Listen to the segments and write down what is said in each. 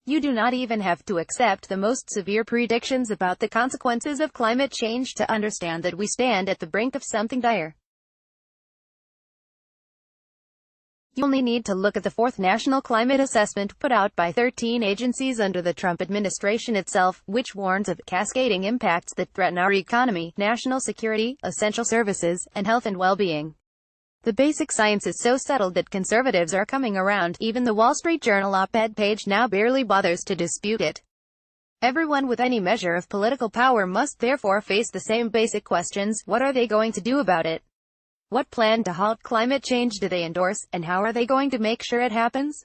You do not even have to accept the most severe predictions about the consequences of climate change to understand that we stand at the brink of something dire. You only need to look at the fourth National Climate Assessment put out by 13 agencies under the Trump administration itself, which warns of cascading impacts that threaten our economy, national security, essential services, and health and well-being. The basic science is so settled that conservatives are coming around. Even the Wall Street Journal op-ed page now barely bothers to dispute it. Everyone with any measure of political power must therefore face the same basic questions. What are they going to do about it? What plan to halt climate change do they endorse, and how are they going to make sure it happens?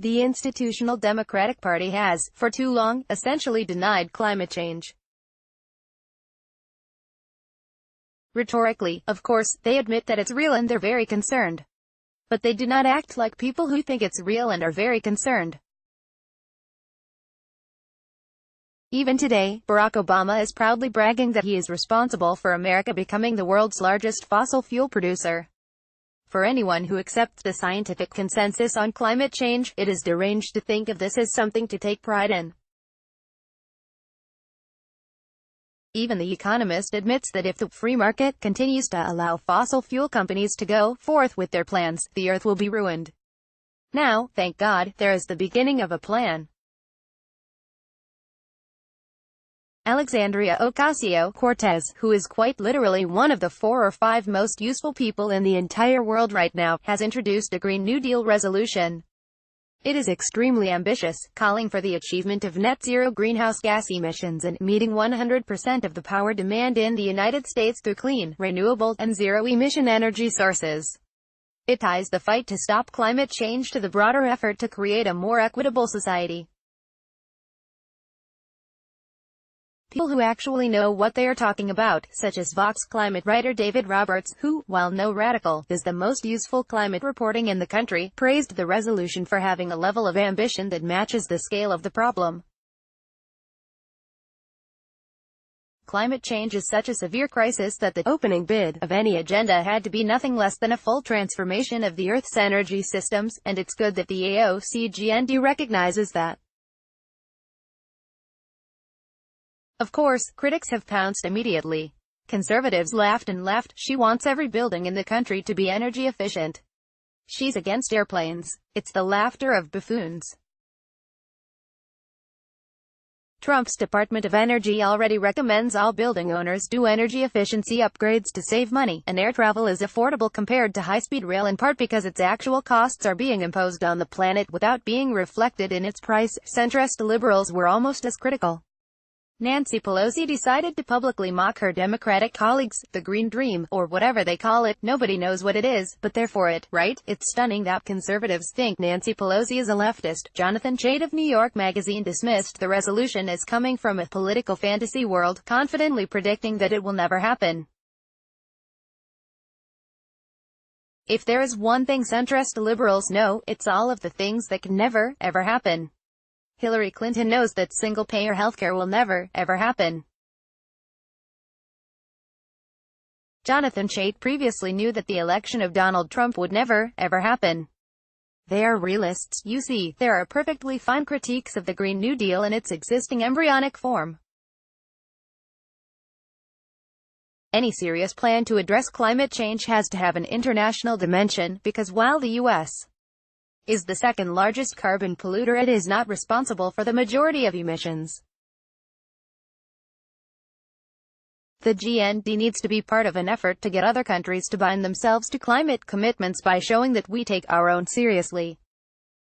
The institutional Democratic Party has, for too long, essentially denied climate change. Rhetorically, of course, they admit that it's real and they're very concerned. But they do not act like people who think it's real and are very concerned. Even today, Barack Obama is proudly bragging that he is responsible for America becoming the world's largest fossil fuel producer. For anyone who accepts the scientific consensus on climate change, it is deranged to think of this as something to take pride in. Even The Economist admits that if the free market continues to allow fossil fuel companies to go forth with their plans, the earth will be ruined. Now, thank God, there is the beginning of a plan. Alexandria Ocasio-Cortez, who is quite literally one of the 4 or 5 most useful people in the entire world right now, has introduced a Green New Deal resolution. It is extremely ambitious, calling for the achievement of net zero greenhouse gas emissions and meeting 100% of the power demand in the United States through clean, renewable, and zero-emission energy sources. It ties the fight to stop climate change to the broader effort to create a more equitable society. People who actually know what they are talking about, such as Vox climate writer David Roberts, who, while no radical, is the most useful climate reporting in the country, praised the resolution for having a level of ambition that matches the scale of the problem. Climate change is such a severe crisis that the opening bid of any agenda had to be nothing less than a full transformation of the Earth's energy systems, and it's good that the AOCGND recognizes that. Of course, critics have pounced immediately. Conservatives laughed and laughed. She wants every building in the country to be energy efficient. She's against airplanes. It's the laughter of buffoons. Trump's Department of Energy already recommends all building owners do energy efficiency upgrades to save money, and air travel is affordable compared to high-speed rail in part because its actual costs are being imposed on the planet without being reflected in its price. Centrist liberals were almost as critical. Nancy Pelosi decided to publicly mock her Democratic colleagues, the Green Dream, or whatever they call it. Nobody knows what it is, but they're for it, right? It's stunning that conservatives think Nancy Pelosi is a leftist. Jonathan Chait of New York Magazine dismissed the resolution as coming from a political fantasy world, confidently predicting that it will never happen. If there is one thing centrist liberals know, it's all of the things that can never, ever happen. Hillary Clinton knows that single-payer healthcare will never, ever happen. Jonathan Chait previously knew that the election of Donald Trump would never, ever happen. They are realists, you see. There are perfectly fine critiques of the Green New Deal in its existing embryonic form. Any serious plan to address climate change has to have an international dimension, because while the U.S. is the second largest carbon polluter, it is not responsible for the majority of emissions. The GND needs to be part of an effort to get other countries to bind themselves to climate commitments by showing that we take our own seriously.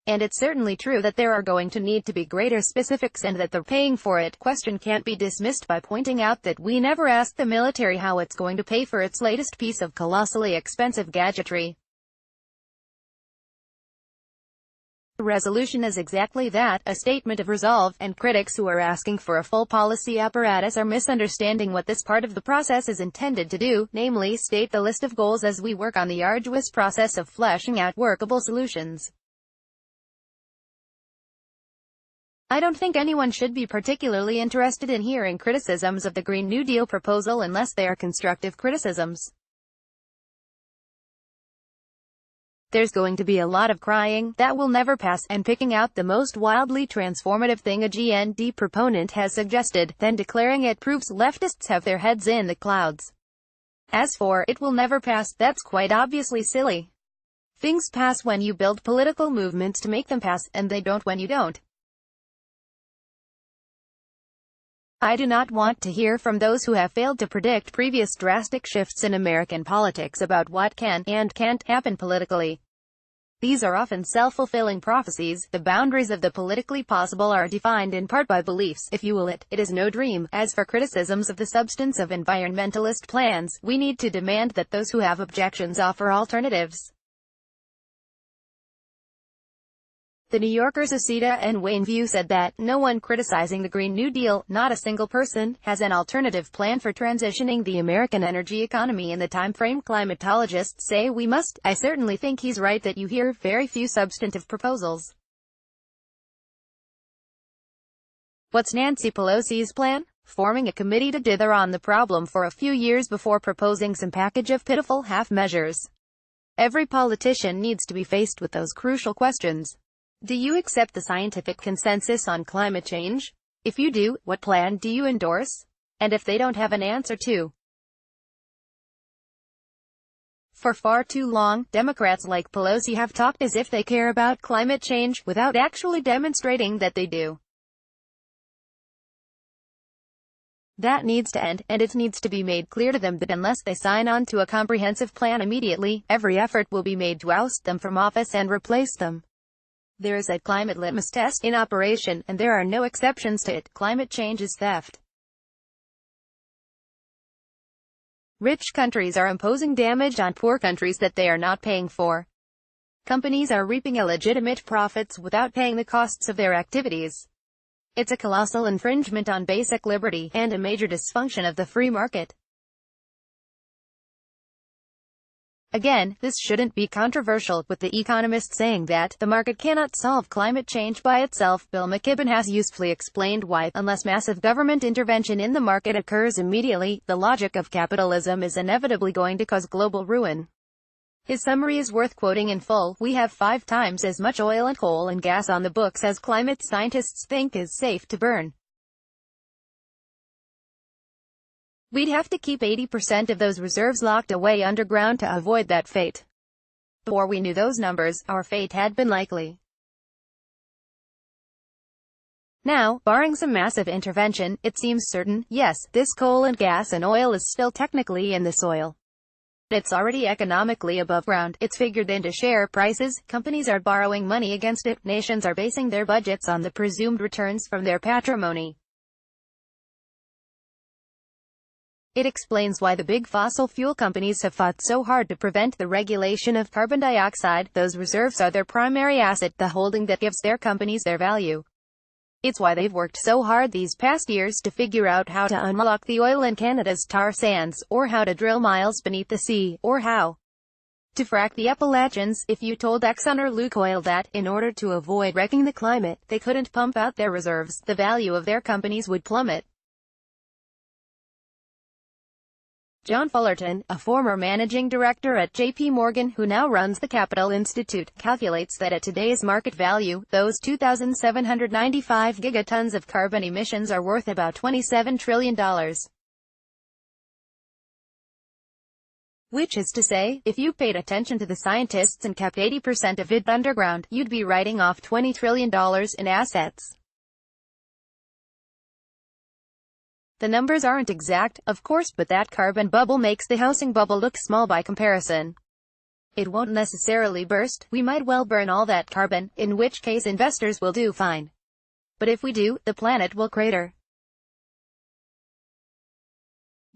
And it's certainly true that there are going to need to be greater specifics and that the paying for it question can't be dismissed by pointing out that we never asked the military how it's going to pay for its latest piece of colossally expensive gadgetry. The resolution is exactly that, a statement of resolve, and critics who are asking for a full policy apparatus are misunderstanding what this part of the process is intended to do, namely state the list of goals as we work on the arduous process of fleshing out workable solutions. I don't think anyone should be particularly interested in hearing criticisms of the Green New Deal proposal unless they are constructive criticisms. There's going to be a lot of crying that will never pass, and picking out the most wildly transformative thing a GND proponent has suggested, then declaring it proves leftists have their heads in the clouds. As for, it will never pass, that's quite obviously silly. Things pass when you build political movements to make them pass, and they don't when you don't. I do not want to hear from those who have failed to predict previous drastic shifts in American politics about what can and can't happen politically. These are often self-fulfilling prophecies. The boundaries of the politically possible are defined in part by beliefs, if you will. It is no dream. As for criticisms of the substance of environmentalist plans, we need to demand that those who have objections offer alternatives. The New Yorker's Asita and Wayneview said that no one criticizing the Green New Deal, not a single person, has an alternative plan for transitioning the American energy economy in the time frame climatologists say we must. I certainly think he's right that you hear very few substantive proposals. What's Nancy Pelosi's plan? Forming a committee to dither on the problem for a few years before proposing some package of pitiful half measures. Every politician needs to be faced with those crucial questions. Do you accept the scientific consensus on climate change? If you do, what plan do you endorse? And if they don't have an answer to? For far too long, Democrats like Pelosi have talked as if they care about climate change, without actually demonstrating that they do. That needs to end, and it needs to be made clear to them that unless they sign on to a comprehensive plan immediately, every effort will be made to oust them from office and replace them. There is a climate litmus test in operation, and there are no exceptions to it. Climate change is theft. Rich countries are imposing damage on poor countries that they are not paying for. Companies are reaping illegitimate profits without paying the costs of their activities. It's a colossal infringement on basic liberty, and a major dysfunction of the free market. Again, this shouldn't be controversial, with The Economist saying that the market cannot solve climate change by itself. Bill McKibben has usefully explained why, unless massive government intervention in the market occurs immediately, the logic of capitalism is inevitably going to cause global ruin. His summary is worth quoting in full. We have 5 times as much oil and coal and gas on the books as climate scientists think is safe to burn. We'd have to keep 80% of those reserves locked away underground to avoid that fate. Before we knew those numbers, our fate had been likely. Now, barring some massive intervention, it seems certain, yes, this coal and gas and oil is still technically in the soil. It's already economically above ground, it's figured into share prices, companies are borrowing money against it, nations are basing their budgets on the presumed returns from their patrimony. It explains why the big fossil fuel companies have fought so hard to prevent the regulation of carbon dioxide. Those reserves are their primary asset, the holding that gives their companies their value. It's why they've worked so hard these past years to figure out how to unlock the oil in Canada's tar sands, or how to drill miles beneath the sea, or how to frack the Appalachians. If you told Exxon or Lukoil that, in order to avoid wrecking the climate, they couldn't pump out their reserves, the value of their companies would plummet. John Fullerton, a former managing director at J.P. Morgan who now runs the Capital Institute, calculates that at today's market value, those 2,795 gigatons of carbon emissions are worth about $27 trillion. Which is to say, if you paid attention to the scientists and kept 80% of it underground, you'd be writing off $20 trillion in assets. The numbers aren't exact, of course, but that carbon bubble makes the housing bubble look small by comparison. It won't necessarily burst. We might well burn all that carbon, in which case investors will do fine. But if we do, the planet will crater.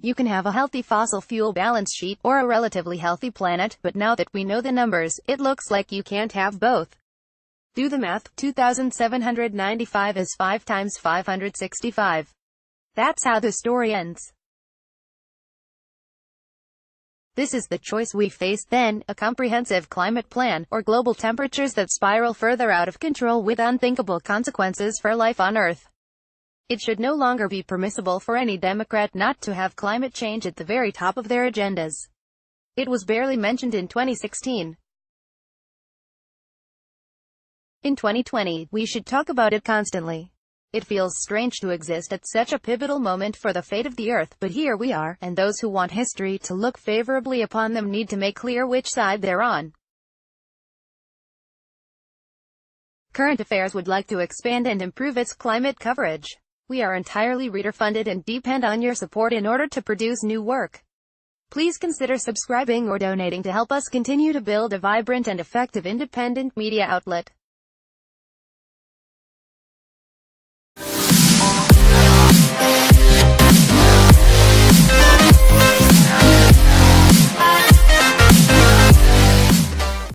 You can have a healthy fossil fuel balance sheet, or a relatively healthy planet, but now that we know the numbers, it looks like you can't have both. Do the math. 2,795 is 5 times 565. That's how the story ends. This is the choice we face then, a comprehensive climate plan, or global temperatures that spiral further out of control with unthinkable consequences for life on Earth. It should no longer be permissible for any Democrat not to have climate change at the very top of their agendas. It was barely mentioned in 2016. In 2020, we should talk about it constantly. It feels strange to exist at such a pivotal moment for the fate of the Earth, but here we are, and those who want history to look favorably upon them need to make clear which side they're on. Current Affairs would like to expand and improve its climate coverage. We are entirely reader-funded and depend on your support in order to produce new work. Please consider subscribing or donating to help us continue to build a vibrant and effective independent media outlet.